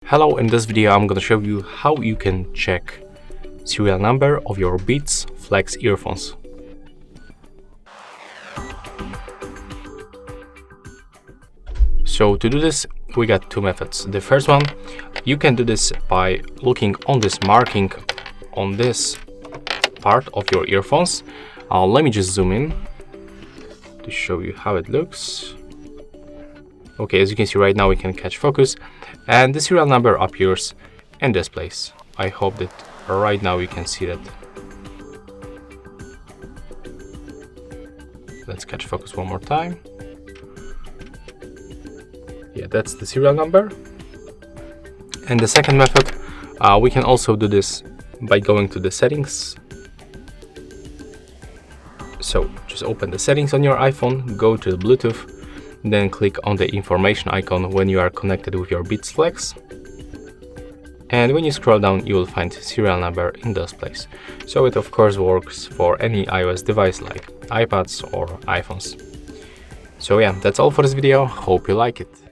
Hello, in this video I'm gonna show you how you can check serial number of your Beats Flex earphones. So to do this, we got two methods. The first one, you can do this by looking on this marking on this part of your earphones. Let me just zoom in to show you how it looks. Okay, as you can see right now, we can catch focus and the serial number appears in this place. I hope that right now you can see that. Let's catch focus one more time. Yeah, that's the serial number. And the second method, we can also do this by going to the settings. So just open the settings on your iPhone, go to the Bluetooth, then click on the information icon when you are connected with your Beats Flex. And when you scroll down, you will find serial number in this place. So it of course works for any iOS device like iPads or iPhones. So yeah, that's all for this video. Hope you like it.